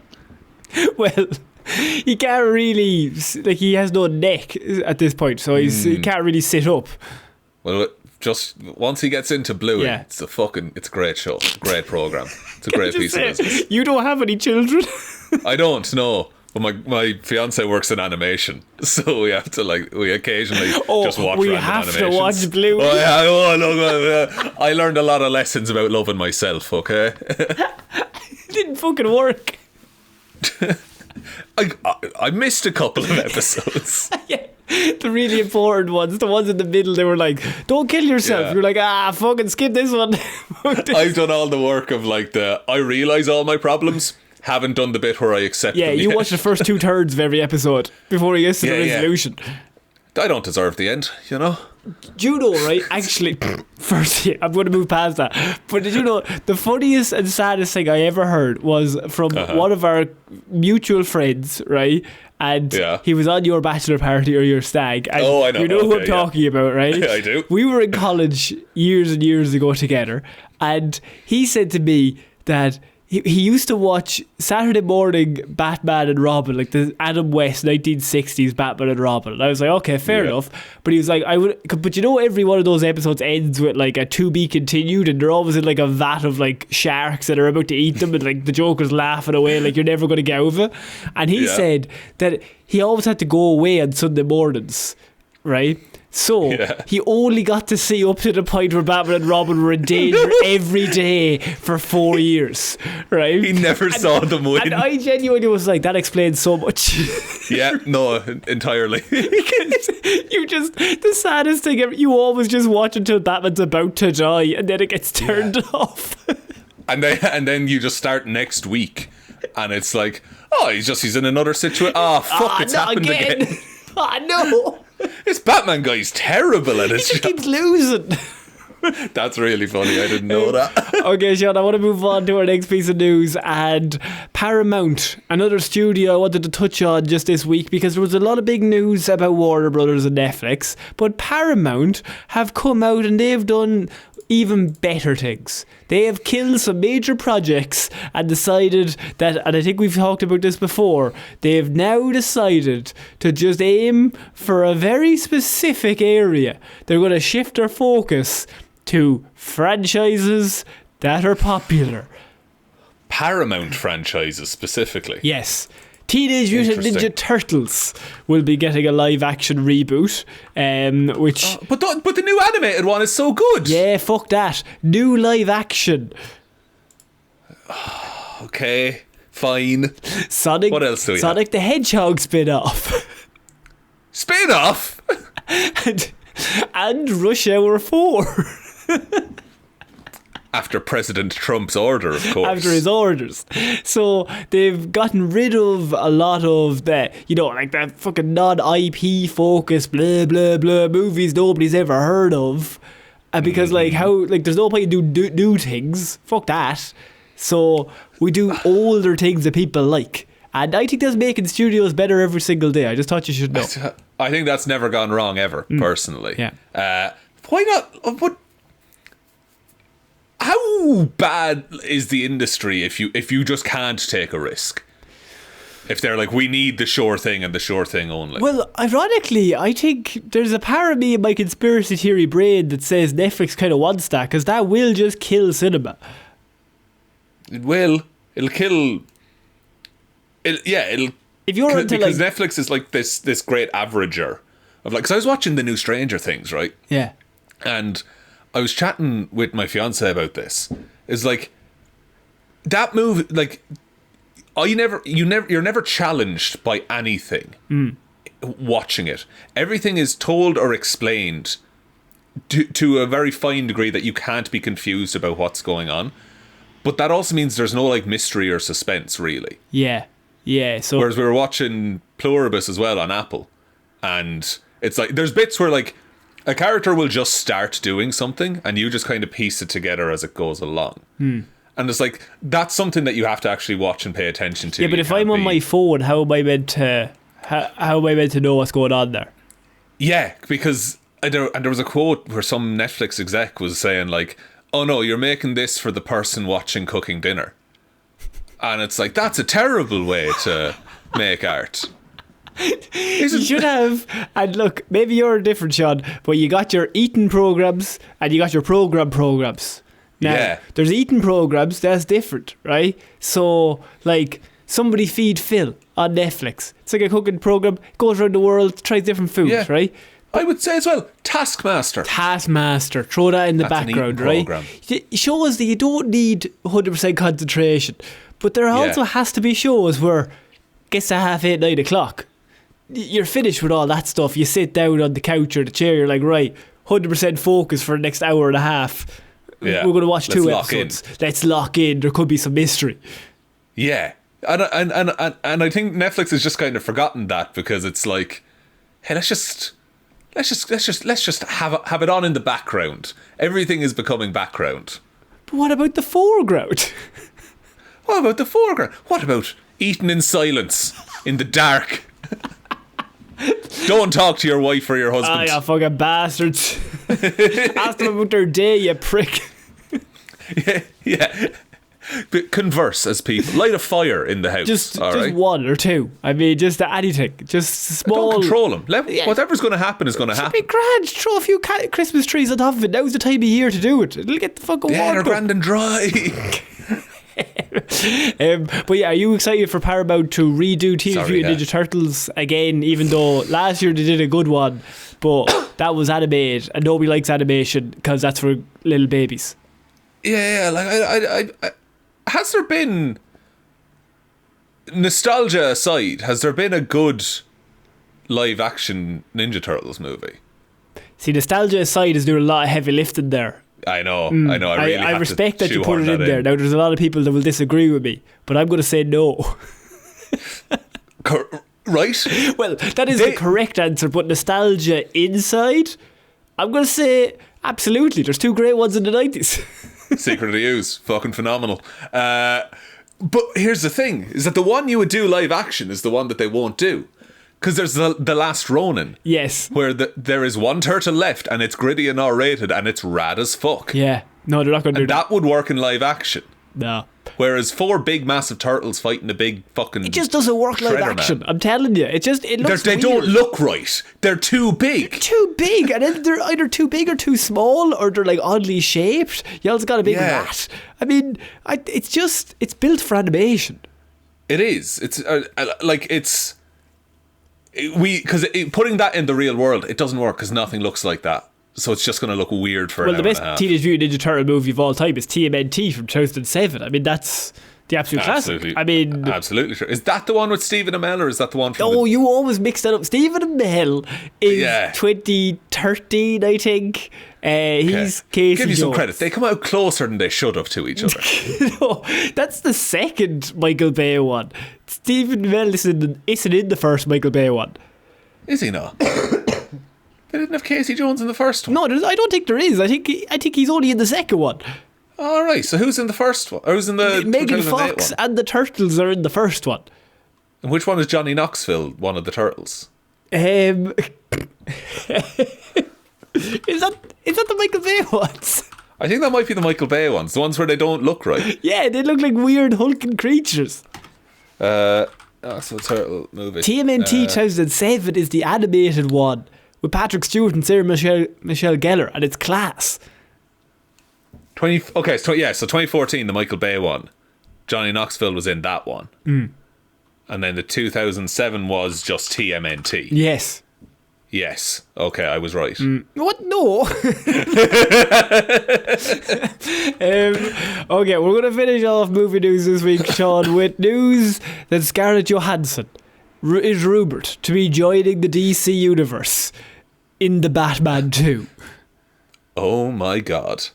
A: Well, he can't really, like, he has no neck at this point, so he can't really sit up.
B: Well, just once he gets into Bluey, it's a great show, great program. It's a great piece of business.
A: You don't have any children?
B: I don't know. But my fiance works in animation, so we have to we occasionally just watch random animations.
A: We have to watch Bluey.
B: Oh yeah, look, I learned a lot of lessons about loving myself. Okay,
A: it didn't fucking work.
B: I missed a couple of episodes.
A: Yeah, the really important ones, the ones in the middle. They were like, "Don't kill yourself."
B: Yeah.
A: You're like, fucking skip this one.
B: I've done all the work of I realise all my problems. Haven't done the bit where I accept them
A: you
B: yet.
A: watch the first 2/3 of every episode before he gets to the resolution.
B: I don't deserve the end, you know?
A: Do you know, right? Actually, first, I'm going to move past that. But did you know, the funniest and saddest thing I ever heard was from one of our mutual friends, right? And he was on your bachelor party or your stag. And
B: I know.
A: You know who I'm talking about, right?
B: I do.
A: We were in college years and years ago together. And he said to me that he used to watch Saturday morning Batman and Robin, like the Adam West 1960s Batman and Robin. And I was like, okay, fair enough. But he was like, but you know, every one of those episodes ends with like a to be continued, and they're always in like a vat of like sharks that are about to eat them, and like the Joker's laughing away like you're never going to get over it. And he said that he always had to go away on Sunday mornings, right? So he only got to see up to the point where Batman and Robin were in danger every day for 4 years, right?
B: He never saw them win.
A: And I genuinely was like, that explains so much.
B: Yeah, no, entirely.
A: The saddest thing ever, you always just watch until Batman's about to die and then it gets turned off.
B: And then you just start next week and it's like, he's in another situation. It's happened again.
A: No.
B: This Batman guy's terrible at his
A: job. He just
B: job.
A: keeps losing.
B: That's really funny. I didn't know that.
A: Okay, Sean, I want to move on to our next piece of news. And Paramount, another studio I wanted to touch on just this week because there was a lot of big news about Warner Brothers and Netflix. But Paramount have come out and they've done even better things. They have killed some major projects and decided that, and I think we've talked about this before, they have now decided to just aim for a very specific area. They're going to shift their focus to franchises that are popular.
B: Paramount franchises specifically.
A: Yes. Teenage Mutant Ninja Turtles will be getting a live action reboot, which...
B: But the new animated one is so good.
A: Yeah, fuck that. New live action.
B: Okay, fine.
A: Sonic,
B: what else do we
A: Sonic the Hedgehog spin-off.
B: Spin-off?
A: and Rush Hour 4.
B: After President Trump's order, of course.
A: After his orders. So they've gotten rid of a lot of the, like that fucking non-IP focused blah blah blah movies nobody's ever heard of. And because there's no point in doing new things. Fuck that. So we do older things that people like. And I think that's making studios better every single day. I just thought you should know.
B: I think that's never gone wrong ever, personally.
A: Yeah.
B: Why not? What? How bad is the industry if you just can't take a risk? If they're like, we need the sure thing and the sure thing only.
A: Well, ironically, I think there's a part of me in my conspiracy theory brain that says Netflix kind of wants that, because that will just kill cinema.
B: It will. It'll kill... It'll...
A: If you're
B: because Netflix is like this great averager of because I was watching the new Stranger Things, right?
A: Yeah.
B: And I was chatting with my fiance about this. It's like that movie, you're never challenged by anything watching it. Everything is told or explained to a very fine degree that you can't be confused about what's going on. But that also means there's no mystery or suspense, really.
A: Yeah. Yeah. So
B: whereas we were watching Pluribus as well on Apple, and it's like there's bits where a character will just start doing something and you just kind of piece it together as it goes along. And it's that's something that you have to actually watch and pay attention to.
A: Yeah, but if I'm on my phone, how am I meant to know what's going on there? Yeah,
B: because there was a quote where some Netflix exec was saying oh no, you're making this for the person watching cooking dinner. And it's that's a terrible way to make art.
A: You should have, and look, maybe you're different, Sean, but you got your eating programs and you got your programs. Now, there's eating programs, that's different, right? So, Somebody Feed Phil on Netflix. It's like a cooking program, goes around the world, tries different foods, right?
B: I would say as well, Taskmaster,
A: throw that in the background, right? It shows that you don't need 100% concentration, but there also has to be shows where gets to 7:30, 9 o'clock. You're finished with all that stuff. You sit down on the couch or the chair. You're like, right, 100% focus for the next hour and a half.
B: Yeah.
A: We're going to watch 2 episodes. Let's lock in. There could be some mystery.
B: Yeah, and I think Netflix has just kind of forgotten that, because it's hey, let's just have it on in the background. Everything is becoming background.
A: But what about the foreground?
B: What about the foreground? What about eating in silence in the dark? Don't talk to your wife or your husband.
A: You fucking bastards. Ask them about their day, you prick.
B: Yeah. But converse as people. Light a fire in the house.
A: Just one or two. I mean, just anything. Just small.
B: Don't control them. Whatever's going to happen is going to happen.
A: Be grand. Throw a few Christmas trees on top of it. Now's the time of year to do it. It'll get the fucking water.
B: Yeah, they're grand and dry.
A: But yeah, are you excited for Paramount to redo Teenage Mutant Ninja Turtles again, even though last year they did a good one, but that was animated and nobody likes animation because that's for little babies?
B: I has there been, nostalgia aside, has there been a good live action Ninja Turtles movie?
A: See, nostalgia aside is doing a lot of heavy lifting there.
B: I know. I
A: respect that you put it in there. Now, there's a lot of people that will disagree with me, but I'm going to say no.
B: Right?
A: Well, that is the correct answer, but nostalgia inside, I'm going to say absolutely. There's 2 great ones in the 90s.
B: Secret of the Ooze, fucking phenomenal. But here's the thing, is that the one you would do live action is the one that they won't do. Because there's the Last Ronin.
A: Yes.
B: Where there is one turtle left and it's gritty and R-rated and it's rad as fuck.
A: Yeah. No, they're not going to do that.
B: That would work in live action.
A: No.
B: Whereas 4 big massive turtles fighting a big fucking...
A: It just doesn't work live action. I'm telling you. It looks
B: They
A: weird.
B: don't look right. They're too big.
A: They're too big. And then they're either too big or too small, or they're like oddly shaped. You also got a big rat. I mean, it's built for animation.
B: It is. It's because putting that in the real world, it doesn't work because nothing looks like that. So it's just going to look weird for an hour
A: the best
B: and a half.
A: Teenage Mutant Ninja Turtle movie of all time is TMNT from 2007. I mean, that's the absolute classic. I mean,
B: absolutely true. Is that the one with Stephen Amell, or is that the one from?
A: Oh, you always mix that up. Stephen Amell is 2013, I think. He's Casey
B: Give you
A: Jones.
B: some credit. They come out closer than they should have to each other.
A: No, that's the second Michael Bay one. Stephen Amell isn't in the first Michael Bay one.
B: Is he not? They didn't have Casey Jones in the first one.
A: No, I don't think there is. I think he's only in the second one.
B: All right. So who's in the first one? Or who's in the
A: Megan Fox
B: one?
A: and the Turtles are in the first one.
B: And which one is Johnny Knoxville? One of the turtles.
A: Is that the Michael Bay ones?
B: I think that might be the Michael Bay ones. The ones where they don't look right.
A: Yeah, they look like weird hulking creatures.
B: So turtle movie.
A: TMNT 2007 is the animated one with Patrick Stewart and Sarah Michelle Gellar, and it's class.
B: So 2014, the Michael Bay one. Johnny Knoxville was in that one. And then the 2007 was just TMNT. Yes. Okay, I was right.
A: What? No. Okay, we're going to finish off movie news this week, Sean, with news that Scarlett Johansson is rumoured to be joining the DC universe in the Batman 2.
B: Oh my god.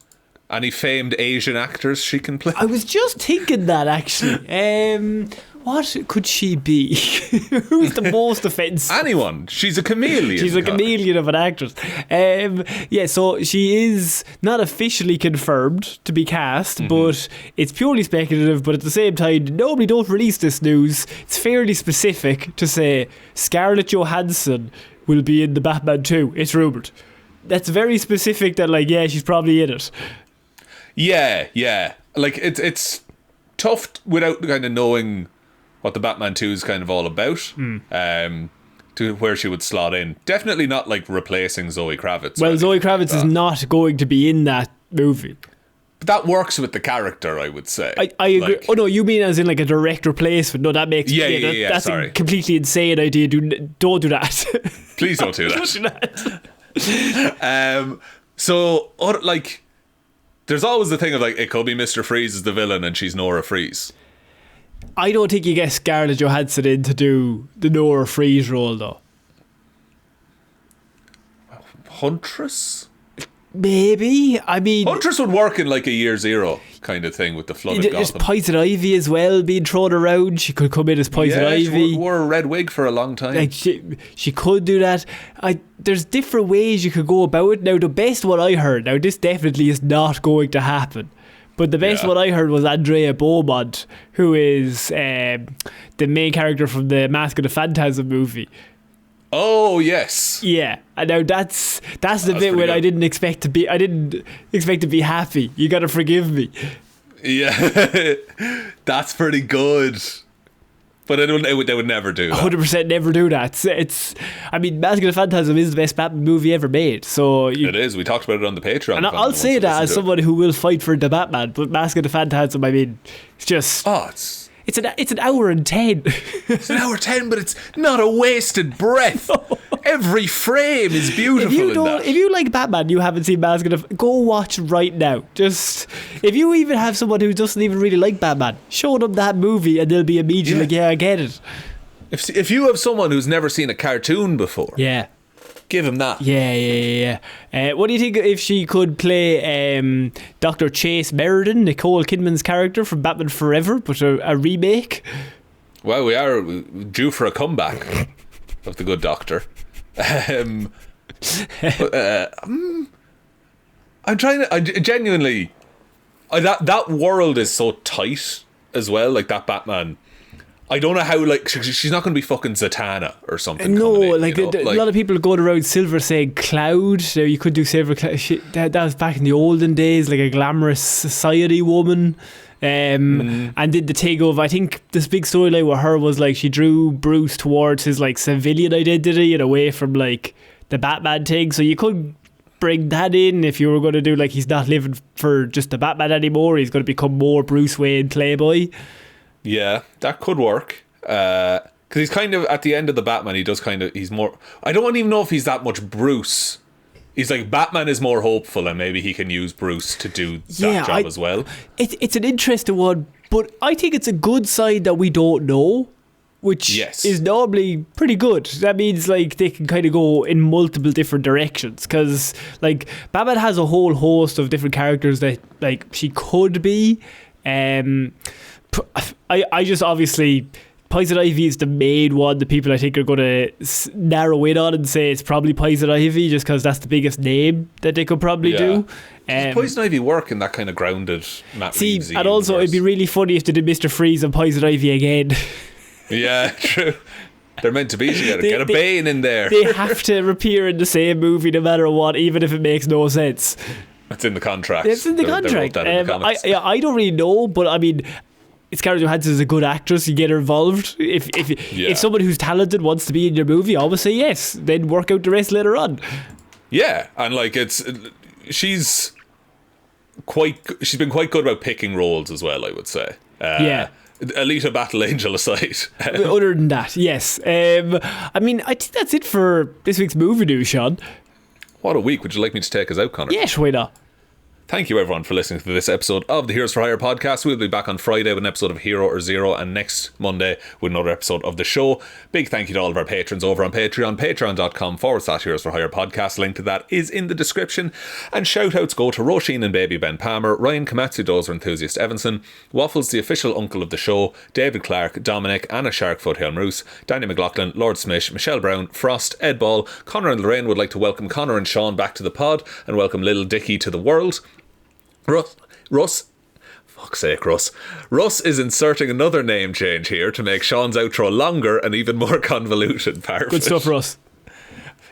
B: Any famed Asian actors she can play?
A: I was just thinking that, actually. What could she be? Who's the most offensive?
B: Anyone. She's a chameleon.
A: She's a chameleon of an actress. So she is not officially confirmed to be cast, but it's purely speculative. But at the same time, nobody don't release this news. It's fairly specific to say Scarlett Johansson will be in the Batman 2. It's rumoured. That's very specific that, she's probably in it. Yeah. Like, it's tough without kind of knowing what the Batman 2 is kind of all about, to where she would slot in. Definitely not like replacing Zoe Kravitz. Well, Zoe Kravitz is not going to be in that movie.
B: But that works with the character, I would say.
A: I agree. Oh no, you mean as in like a direct replacement? No, that makes that's
B: sorry.
A: a completely insane idea. Don't do that.
B: Please don't do that.
A: Don't do that.
B: So, there's always the thing of it could be Mr. Freeze is the villain and she's Nora Freeze.
A: I don't think you get Scarlett Johansson in to do the Nora Freeze role, though.
B: Huntress?
A: Maybe. I mean,
B: Huntress would work in like a Year Zero kind of thing with the flood of
A: there's
B: Gotham.
A: Poison Ivy as well being thrown around. She could come in as Poison Ivy.
B: She wore a red wig for a long time.
A: She could do that. There's different ways you could go about it. Now, the best one I heard, now this definitely is not going to happen, but the best one I heard was Andrea Bowman, who is the main character from the Mask of the Phantasm movie.
B: Oh yes,
A: yeah. And now that's the bit where I didn't expect to be happy. You gotta forgive me.
B: Yeah, that's pretty good. But they would never do that.
A: 100% never do that. I mean, Mask of the Phantasm is the best Batman movie ever made. So
B: it is. We talked about it on the Patreon.
A: And I'll say that as someone who will fight for the Batman. But Mask of the Phantasm, I mean, it's just... It's an hour and 10.
B: It's an hour 10, but it's not a wasted breath. Every frame is beautiful.
A: If you like Batman, you haven't seen Mask of the... Go watch right now. Just... If you even have someone who doesn't even really like Batman, show them that movie and they'll be immediately like, yeah, I get it.
B: If you have someone who's never seen a cartoon before...
A: Yeah.
B: Give him that.
A: Yeah. What do you think if she could play Dr. Chase Meriden, Nicole Kidman's character from Batman Forever, but a remake?
B: Well, we are due for a comeback of the good Doctor. I'm trying to... genuinely... that world is so tight as well, like that Batman. I don't know how, like, she's not going to be fucking Zatanna or something.
A: No,
B: like,
A: a lot of people going around Silver saying Cloud. So you could do Silver Cloud. That was back in the olden days, like a glamorous society woman. And did the thing of, I think this big storyline with her was like she drew Bruce towards his like civilian identity and away from like the Batman thing. So you could bring that in if you were going to do like he's not living for just the Batman anymore. He's going to become more Bruce Wayne Playboy.
B: Yeah, that could work. Because he's kind of, at the end of the Batman, he's more, I don't even know if he's that much Bruce. He's like, Batman is more hopeful and maybe he can use Bruce to do that job as well.
A: It's an interesting one, but I think it's a good side that we don't know, which is normally pretty good. That means like they can kind of go in multiple different directions, because like Batman has a whole host of different characters that like she could be. I just obviously Poison Ivy is the main one that people I think are going to narrow in on and say it's probably Poison Ivy, just because that's the biggest name that they could probably do.
B: Does Poison Ivy work in that kind of grounded Matt Reeves
A: and also it'd be really funny if they did Mr. Freeze and Poison Ivy again.
B: Yeah, true. They're meant to be together. Get a Bane in there.
A: They have to appear in the same movie no matter what, even if it makes no sense.
B: It's in the contract.
A: It's in the contract. I don't really know, but I mean, Scarlett Johansson is a good actress. You get her involved. If someone who's talented wants to be in your movie, always say yes. Then work out the rest later on.
B: Yeah, and like she's been quite good about picking roles as well, I would say. Alita Battle Angel aside.
A: Other than that, yes. I mean, I think that's it for this week's movie news, Sean.
B: What a week. Would you like me to take us out, Conor?
A: Yes, why not?
B: Thank you everyone for listening to this episode of the Heroes for Hire podcast. We'll be back on Friday with an episode of Hero or Zero, and next Monday with another episode of the show. Big thank you to all of our patrons over on Patreon, patreon.com/Heroes for Hire podcast. Link to that is in the description. And shout outs go to Róisín and Baby Ben Palmer, Ryan Komatsu, Dozer, Enthusiast Evanson, Waffles, the official uncle of the show, David Clarke, Dominic, Anna Sharkfoot, Hjelmroos, Danny McLaughlin, Lordsmish, Michelle Browne, Frost, Ed Ball. Conor and Lorraine would like to welcome Conor and Sean back to the pod and welcome little Dickie to the world. Russ is inserting another name change here to make Sean's outro longer and even more convoluted. Perfect.
A: Good stuff, Russ.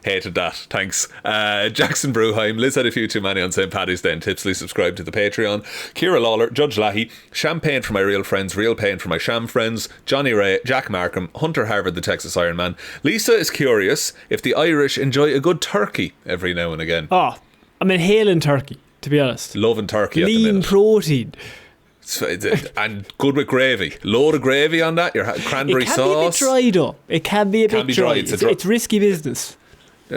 B: Hated that. Thanks. Jackson Brueheim, Liz had a few too many on St. Paddy's Day and tipsily subscribe to the Patreon. Ciara Lawler, Judge Leahy, Champagne for my real friends, Real Pain for my sham friends, Johnny Ray, Jack Markham, Hunter Harvard, the Texas Ironman. Lisa is curious if the Irish enjoy a good turkey every now and again.
A: Oh, I'm inhaling turkey, to be honest.
B: Loving turkey
A: lean
B: at the minute.
A: Protein.
B: And good with gravy. Load of gravy on that. Your cranberry sauce.
A: It can be a bit dry though. It can be a bit dry. It's risky business.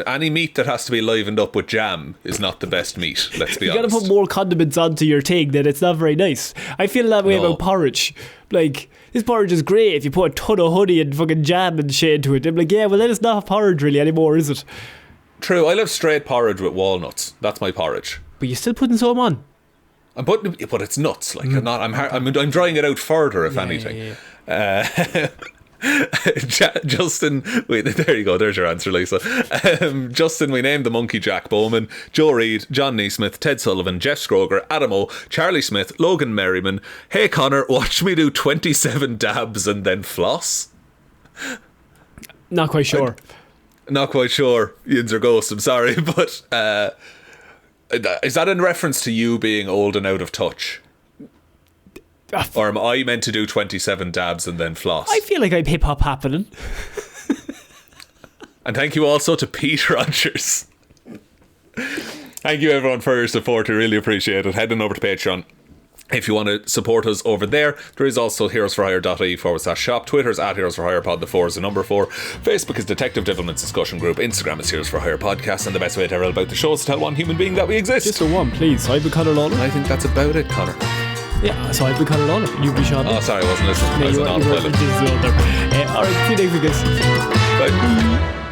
B: Any meat that has to be livened up with jam is not the best meat, let's be honest.
A: You gotta put more condiments onto your thing, then it's not very nice. I feel that way about porridge. Like, this porridge is great if you put a ton of honey and fucking jam and shit into it. I'm like, yeah, well then it's not porridge really anymore, is it?
B: True, I love straight porridge with walnuts. That's my porridge.
A: But you're still putting some on.
B: But it's nuts. Like I'm drying it out further, if anything. Justin, wait, there you go. There's your answer, Lisa. Justin, we named the monkey Jack Bowman, Joe Reid, John NeSmith, Ted Sullivan, Jeff Scroger, Adam O, Charlie Smith, Logan Merriman. Hey Conor, watch me do 27 dabs and then floss.
A: Not quite sure.
B: Not quite sure. Yins are ghosts. I'm sorry, but is that in reference to you being old and out of touch? Or am I meant to do 27 dabs and then floss?
A: I feel like I'm hip hop happening.
B: And thank you also to Pete Rogers. Thank you everyone for your support. I really appreciate it. Head on over to Patreon if you want to support us over there. There is also heroesforhire.ie/shop. Twitter's @heroesforhirepod, the 4 is the number 4. Facebook is Detective Devilment's discussion group. Instagram is Heroes for Hire podcast. And the best way to tell about the show is to tell one human being that we exist.
A: Just a one, please. I've been Conor Lawler.
B: I think that's about it, Conor.
A: Yeah, so I've been Conor Lawler. You've been Sean.
B: Oh, sorry, I wasn't listening. I was an autopilot.
A: Alright, see you next week, guys.
B: Bye.